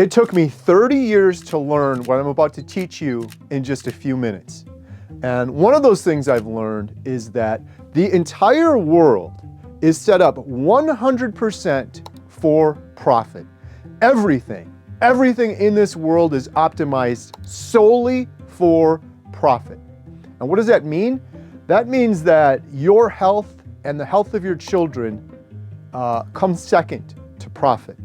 It took me 30 years to learn what I'm about to teach you in just a few minutes. And one of those things I've learned is that the entire world is set up 100% for profit. Everything in this world is optimized solely for profit. And what does that mean? That means that your health and the health of your children comes second to profit.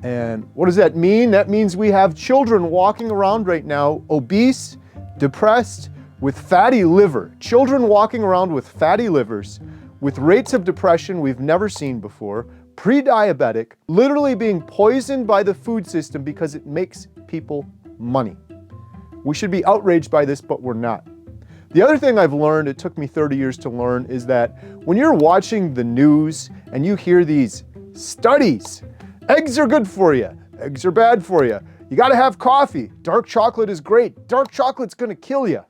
And what does that mean? That means we have children walking around right now, obese, depressed, with fatty liver. Children walking around with fatty livers, with rates of depression we've never seen before, pre-diabetic, literally being poisoned by the food system because it makes people money. We should be outraged by this, but we're not. The other thing I've learned, it took me 30 years to learn, is that when you're watching the news and you hear these studies, eggs are good for you, eggs are bad for you, you gotta have coffee, dark chocolate is great, dark chocolate's gonna kill you,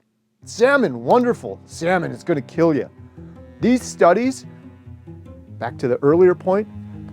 salmon, wonderful, salmon is gonna kill you. These studies, back to the earlier point,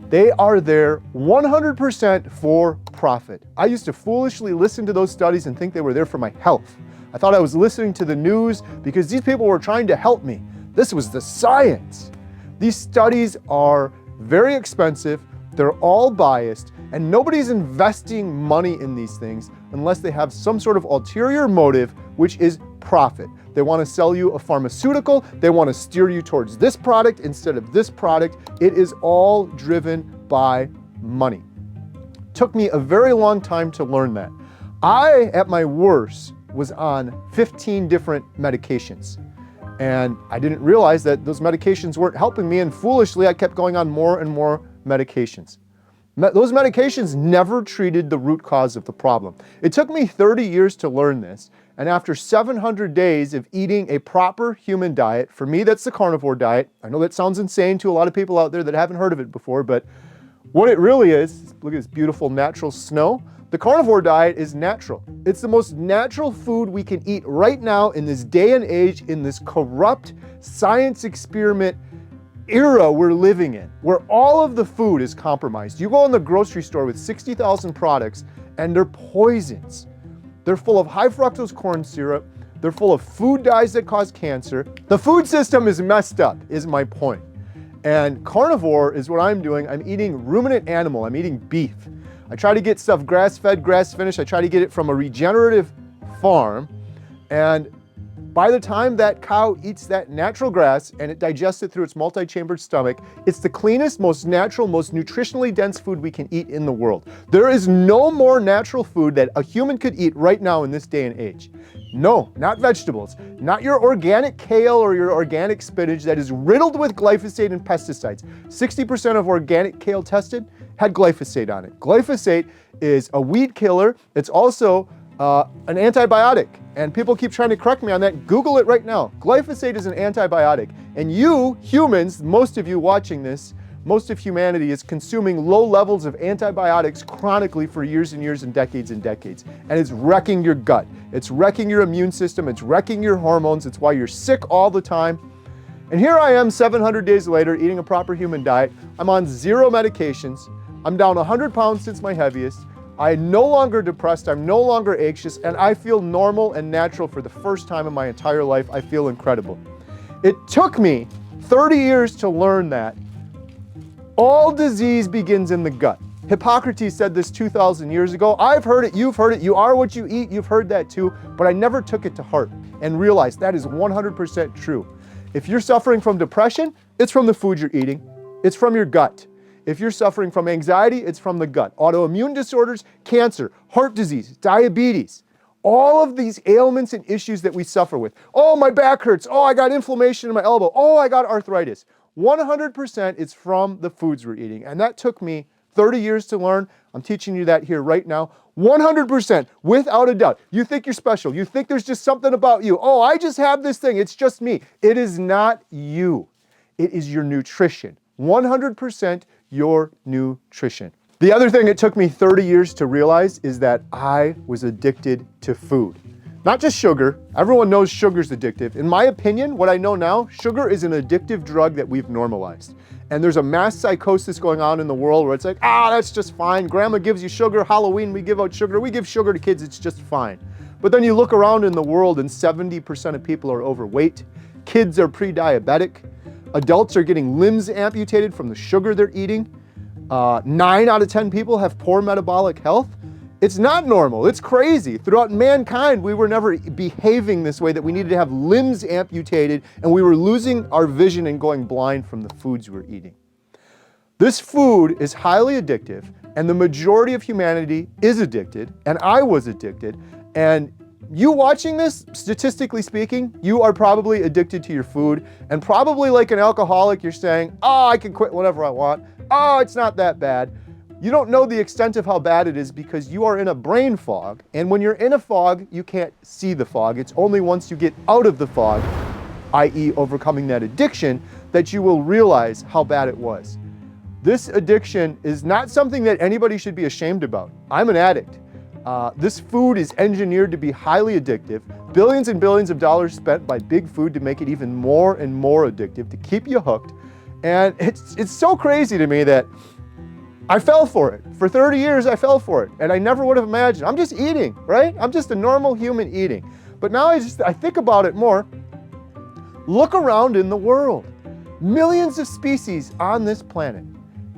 they are there 100% for profit. I used to foolishly listen to those studies and think they were there for my health. I thought I was listening to the news because these people were trying to help me. This was the science. These studies are very expensive, they're all biased, and nobody's investing money in these things unless they have some sort of ulterior motive, which is profit. They want to sell you a pharmaceutical, they want to steer you towards this product instead of this product. It is all driven by money. Took me a very long time to learn that. I, at my worst, was on 15 different medications. And I didn't realize that those medications weren't helping me, and foolishly I kept going on more and more medications. Those medications never treated the root cause of the problem. It took me 30 years to learn this, and after 700 days of eating a proper human diet, for me that's the carnivore diet. I know that sounds insane to a lot of people out there that haven't heard of it before, but what it really is, look at this beautiful natural snow. The carnivore diet is natural. It's the most natural food we can eat right now in this day and age, in this corrupt science experiment era we're living in, where all of the food is compromised. You go in the grocery store with 60,000 products and they're poisons. They're full of high fructose corn syrup. They're full of food dyes that cause cancer. The food system is messed up, is my point. And carnivore is what I'm doing. I'm eating ruminant animal. I'm eating beef. I try to get stuff grass-fed, grass-finished. I try to get it from a regenerative farm. And by the time that cow eats that natural grass and it digests it through its multi-chambered stomach, it's the cleanest, most natural, most nutritionally dense food we can eat in the world. There is no more natural food that a human could eat right now in this day and age. No, not vegetables, not your organic kale or your organic spinach that is riddled with glyphosate and pesticides. 60% of organic kale tested had glyphosate on it. Glyphosate is a weed killer. It's also an antibiotic, and people keep trying to correct me on that. Google it right now. Glyphosate is an antibiotic, and you humans, most of you watching this, most of humanity is consuming low levels of antibiotics chronically for years and years and decades, and it's wrecking your gut. It's wrecking your immune system. It's wrecking your hormones. It's why you're sick all the time. And here I am 700 days later eating a proper human diet. I'm on 0 medications. I'm down 100 pounds since my heaviest. I'm no longer depressed, I'm no longer anxious, and I feel normal and natural for the first time in my entire life. I feel incredible. It took me 30 years to learn that all disease begins in the gut. Hippocrates said this 2,000 years ago. I've heard it, you've heard it, you are what you eat, you've heard that too, but I never took it to heart and realized that is 100% true. If you're suffering from depression, it's from the food you're eating, it's from your gut. If you're suffering from anxiety, it's from the gut. Autoimmune disorders, cancer, heart disease, diabetes, all of these ailments and issues that we suffer with. Oh, my back hurts. Oh, I got inflammation in my elbow. Oh, I got arthritis. 100% is from the foods we're eating. And that took me 30 years to learn. I'm teaching you that here right now. 100%, without a doubt. You think you're special. You think there's just something about you. Oh, I just have this thing. It's just me. It is not you. It is your nutrition. 100% your nutrition. The other thing it took me 30 years to realize is that I was addicted to food. Not just sugar. Everyone knows sugar's addictive. In my opinion, what I know now, sugar is an addictive drug that we've normalized. and there's a mass psychosis going on in the world where it's like, that's just fine. Grandma gives you sugar. Halloween, we give out sugar. We give sugar to kids. It's just fine. But then you look around in the world and 70% of people are overweight. Kids are pre-diabetic. Adults are getting limbs amputated from the sugar they're eating. 9 out of 10 people have poor metabolic health. It's not normal. It's crazy. Throughout mankind, we were never behaving this way, that we needed to have limbs amputated, and we were losing our vision and going blind from the foods we're eating. This food is highly addictive, and the majority of humanity is addicted, and I was addicted. And you watching this, statistically speaking, you are probably addicted to your food, and probably like an alcoholic, you're saying, I can quit whenever I want. It's not that bad. You don't know the extent of how bad it is because you are in a brain fog. And when you're in a fog, you can't see the fog. It's only once you get out of the fog, i.e. overcoming that addiction, that you will realize how bad it was. This addiction is not something that anybody should be ashamed about. I'm an addict. This food is engineered to be highly addictive. Billions and billions of dollars spent by big food to make it even more and more addictive, to keep you hooked. And it's so crazy to me that I fell for it. For 30 years, I fell for it. And I never would have imagined. I'm just eating, right? I'm just a normal human eating. But now I think about it more. Look around in the world. Millions of species on this planet.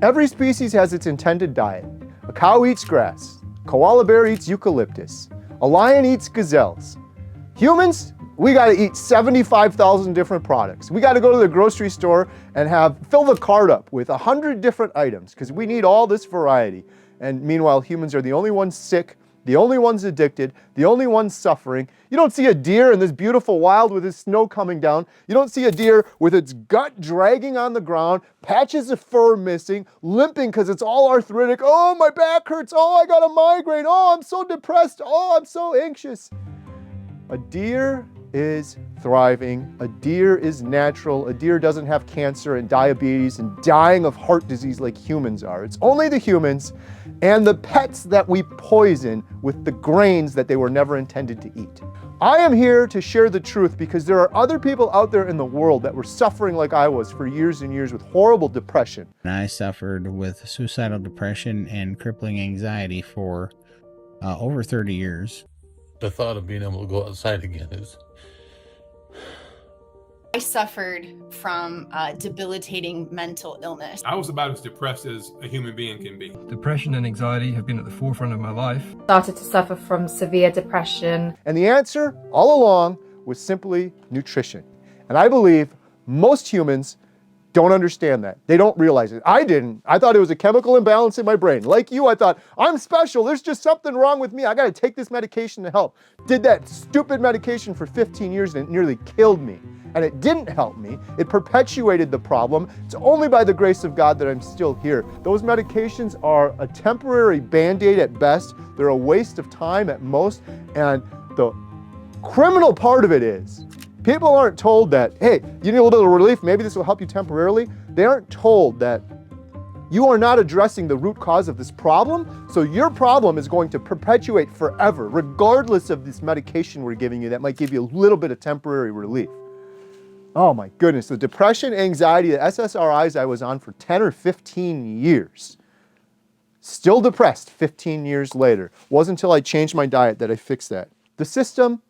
Every species has its intended diet. A cow eats grass. Koala bear eats eucalyptus. A lion eats gazelles. Humans, we got to eat 75,000 different products. We got to go to the grocery store and fill the cart up with 100 different items because we need all this variety. And meanwhile, humans are the only ones sick, the only ones addicted, the only ones suffering. You don't see a deer in this beautiful wild with its snow coming down. You don't see a deer with its gut dragging on the ground, patches of fur missing, limping because it's all arthritic. Oh, my back hurts. Oh, I got a migraine. Oh, I'm so depressed. Oh, I'm so anxious. A deer is thriving. A deer is natural. A deer doesn't have cancer and diabetes and dying of heart disease like humans are. It's only the humans and the pets that we poison with the grains that they were never intended to eat. I am here to share the truth because there are other people out there in the world that were suffering like I was for years and years with horrible depression. I suffered with suicidal depression and crippling anxiety for over 30 years. The thought of being able to go outside again is... I suffered from debilitating mental illness. I was about as depressed as a human being can be. Depression and anxiety have been at the forefront of my life. Started to suffer from severe depression. And the answer all along was simply nutrition. And I believe most humans don't understand that. They don't realize it. I didn't. I thought it was a chemical imbalance in my brain. Like you, I thought, I'm special. There's just something wrong with me. I got to take this medication to help. Did that stupid medication for 15 years and it nearly killed me. And it didn't help me. It perpetuated the problem. It's only by the grace of God that I'm still here. Those medications are a temporary Band-Aid at best. They're a waste of time at most. And the criminal part of it is, people aren't told that, hey, you need a little bit of relief, maybe this will help you temporarily. They aren't told that you are not addressing the root cause of this problem, so your problem is going to perpetuate forever, regardless of this medication we're giving you that might give you a little bit of temporary relief. Oh my goodness, the depression, anxiety, the SSRIs I was on for 10 or 15 years. Still depressed 15 years later. Wasn't until I changed my diet that I fixed that. The system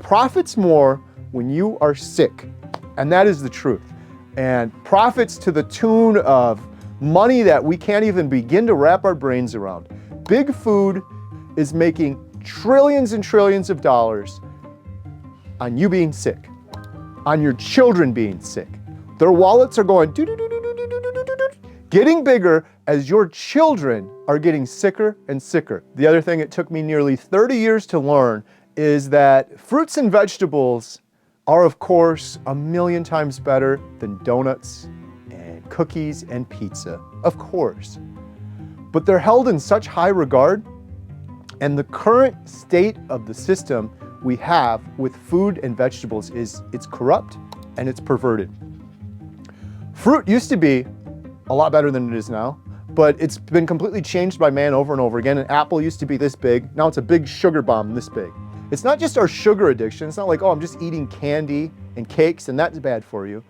profits more when you are sick, and that is the truth. And profits to the tune of money that we can't even begin to wrap our brains around. Big food is making trillions and trillions of dollars on you being sick, on your children being sick. Their wallets are going getting bigger as your children are getting sicker and sicker. The other thing it took me nearly 30 years to learn is that fruits and vegetables are, of course, 1,000,000 times better than donuts and cookies and pizza, of course. But they're held in such high regard, and the current state of the system we have with food and vegetables is it's corrupt and it's perverted. Fruit used to be a lot better than it is now, but it's been completely changed by man over and over again. An apple used to be this big, now it's a big sugar bomb this big. It's not just our sugar addiction. It's not like, oh, I'm just eating candy and cakes and that's bad for you.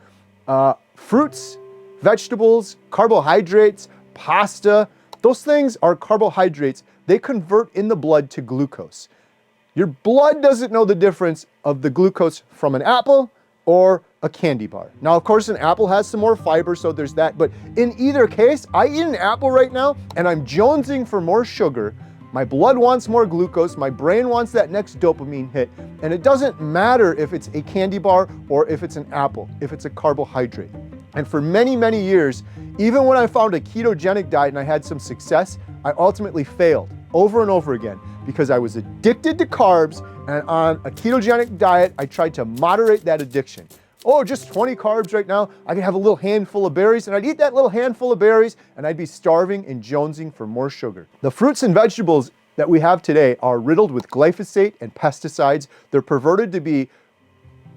Fruits, vegetables, carbohydrates, pasta. Those things are carbohydrates. They convert in the blood to glucose. Your blood doesn't know the difference of the glucose from an apple or a candy bar. Now, of course, an apple has some more fiber, so there's that. But in either case, I eat an apple right now and I'm jonesing for more sugar. My blood wants more glucose. My brain wants that next dopamine hit. And it doesn't matter if it's a candy bar or if it's an apple, if it's a carbohydrate. And for many, many years, even when I found a ketogenic diet and I had some success, I ultimately failed over and over again because I was addicted to carbs, and on a ketogenic diet, I tried to moderate that addiction. Oh, just 20 carbs right now. I could have a little handful of berries, and I'd eat that little handful of berries, and I'd be starving and jonesing for more sugar. The fruits and vegetables that we have today are riddled with glyphosate and pesticides. They're perverted to be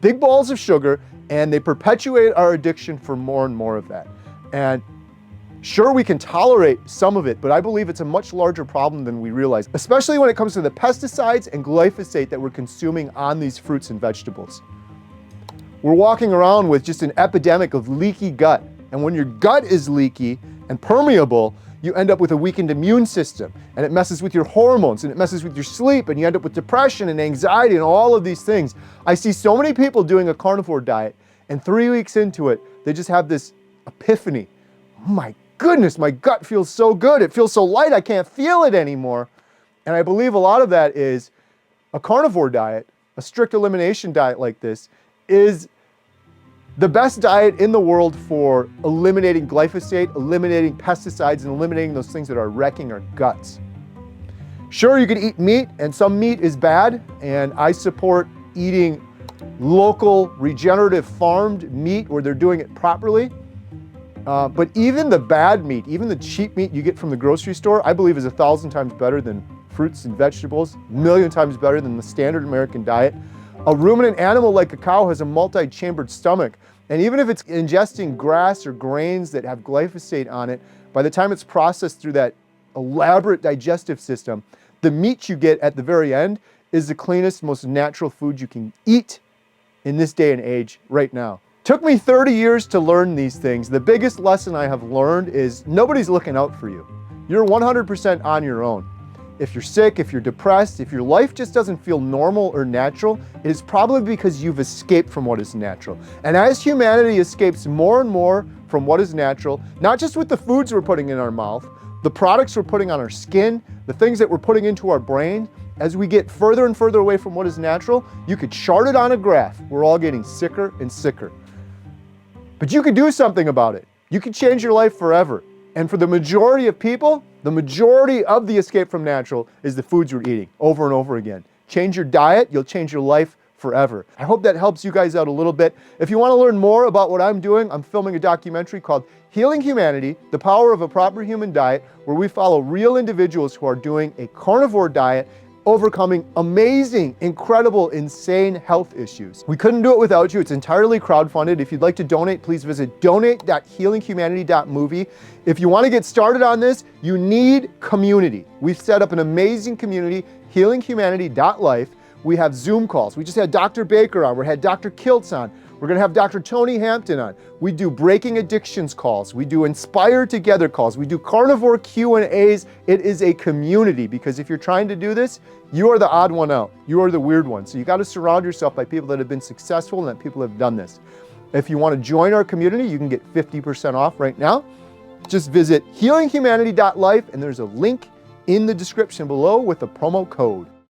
big balls of sugar, and they perpetuate our addiction for more and more of that. And sure, we can tolerate some of it, but I believe it's a much larger problem than we realize, especially when it comes to the pesticides and glyphosate that we're consuming on these fruits and vegetables. We're walking around with just an epidemic of leaky gut. And when your gut is leaky and permeable, you end up with a weakened immune system, and it messes with your hormones, and it messes with your sleep, and you end up with depression and anxiety and all of these things. I see so many people doing a carnivore diet, and 3 weeks into it, they just have this epiphany. Oh my goodness, my gut feels so good. It feels so light, I can't feel it anymore. And I believe a lot of that is a carnivore diet, a strict elimination diet like this, is the best diet in the world for eliminating glyphosate, eliminating pesticides, and eliminating those things that are wrecking our guts. Sure, you can eat meat, and some meat is bad, and I support eating local, regenerative farmed meat where they're doing it properly. But even the bad meat, even the cheap meat you get from the grocery store, I believe is 1,000 times better than fruits and vegetables, 1,000,000 times better than the standard American diet. A ruminant animal like a cow has a multi-chambered stomach, and even if it's ingesting grass or grains that have glyphosate on it, by the time it's processed through that elaborate digestive system, the meat you get at the very end is the cleanest, most natural food you can eat in this day and age right now. Took me 30 years to learn these things. The biggest lesson I have learned is nobody's looking out for you. You're 100% on your own. If you're sick, if you're depressed, if your life just doesn't feel normal or natural, it is probably because you've escaped from what is natural. And as humanity escapes more and more from what is natural, not just with the foods we're putting in our mouth, the products we're putting on our skin, the things that we're putting into our brain, as we get further and further away from what is natural, you could chart it on a graph. We're all getting sicker and sicker. But you could do something about it. You could change your life forever. And for the majority of people, the majority of the escape from natural is the foods we're eating over and over again. Change your diet, you'll change your life forever. I hope that helps you guys out a little bit. If you want to learn more about what I'm doing, I'm filming a documentary called Healing Humanity, The Power of a Proper Human Diet, where we follow real individuals who are doing a carnivore diet, overcoming amazing, incredible, insane health issues. We couldn't do it without you. It's entirely crowdfunded. If you'd like to donate, please visit donate.healinghumanity.movie. If you want to get started on this, you need community. We've set up an amazing community, healinghumanity.life. We have Zoom calls. We just had Dr. Baker on. We had Dr. Kiltz on. We're going to have Dr. Tony Hampton on. We do Breaking Addictions calls. We do Inspire Together calls. We do carnivore Q&As. It is a community, because if you're trying to do this, you are the odd one out. You are the weird one. So you got to surround yourself by people that have been successful and that people have done this. If you want to join our community, you can get 50% off right now. Just visit healinghumanity.life, and there's a link in the description below with a promo code.